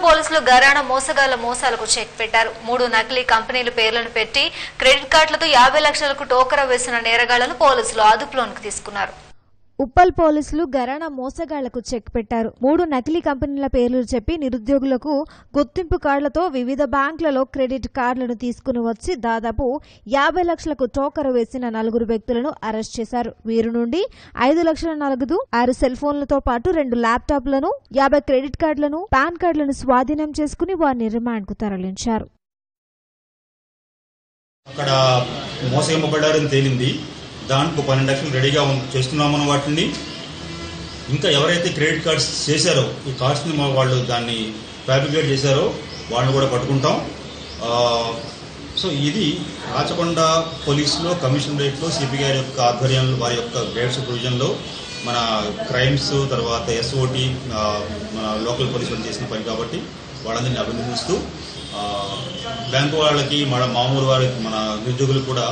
పోలీసులు గరాణ మోసగాళ్ల మోసాలకు చెక్ పెట్టారు. 3 నకిలీ కంపెనీల పేర్లను పెట్టి క్రెడిట్ కార్డులతో 50 లక్షలకు టోకరా వేసిన నేరగాళ్లను పోలీసులు అదుపులోకి తీసుకున్నారు. ఉప్పల్ పోలీసులు గరాణా మోసగాళ్లకు చెక్ పెట్టారు. 3 నకిలీ కంపెనీల పేర్లు చెప్పి నిరుద్యోగులకు గుర్తింపు కార్డులతో వివిధ బ్యాంకులలో క్రెడిట్ కార్డులను తీసుకుని వచ్చి దాదాపు 50 లక్షలకు టోకర వేసిన 4 వ్యక్తులను అరెస్ట్ చేశారు. వీరి నుండి 5 లక్షల నగదు, 6 సెల్ ఫోన్లతో పాటు 2 ల్యాప్టాప్లను, 50 క్రెడిట్ కార్డులను, పాన్ కార్డులను స్వాధీనం చేసుకుని వారిని రిమాండ్కు తరలించారు. అక్కడ మోసగింపబడ్డారని తేలింది. దానికి 12 లక్షలు రెడీగా చేస్తున్నామన్న వాటిని ఇంకా ఎవరైతే క్రెడిట్ కార్డ్స్ చేశారో ఈ కార్డ్స్ని వాళ్ళు దాన్ని ఫ్యాబ్రికేట్ చేశారో వాళ్ళని కూడా పట్టుకుంటాం. సో ఇది రాచకొండ పోలీసులో కమిషనరేట్లో సిపి గారి యొక్క ఆధ్వర్యంలో వారి యొక్క గ్రేడ్ సూపర్విజన్లో మన క్రైమ్స్ తర్వాత ఎస్ఓటి మన లోకల్ పోలీసు వాళ్ళు చేసిన పని కాబట్టి వాళ్ళందరినీ అభినందిస్తూ బ్యాంకు వాళ్ళకి మన మామూలు వారికి మన నిరుద్యోగులు కూడా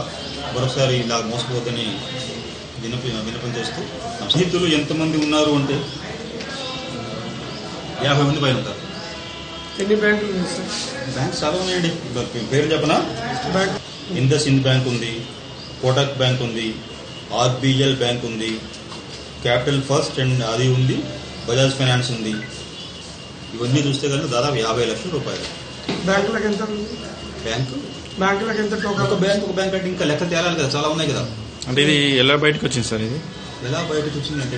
మరొకసారి ఇలా మోసపోద్దని విన్నపం చేస్తూ స్నేహితులు ఎంతమంది ఉన్నారు అంటే 50 మంది పైన ఉంటారు. ఎన్ని బ్యాంకులు? బ్యాంక్స్ చాలా ఉన్నాయండి. పేరు చెప్పనా? ఇండస్ఇండ్ బ్యాంక్ ఉంది, కోటక్ బ్యాంక్ ఉంది, ఆర్బిఎల్ బ్యాంక్ ఉంది, క్యాపిటల్ ఫస్ట్ అండ్ అది ఉంది, బజాజ్ ఫైనాన్స్ ఉంది. ఇవన్నీ చూస్తే కనుక దాదాపు 50 లక్షల రూపాయలు. బ్యాంకులకు ఎంత? బ్యాంకులకు ఎంత? ఒక బ్యాంక్ అంటే ఇంకా లెక్క తేలాలి కదా, చాలా ఉన్నాయి కదా. అంటే ఇది ఎలా బయటకు వచ్చింది సార్? ఇది ఎలా బయటకు వచ్చింది అంటే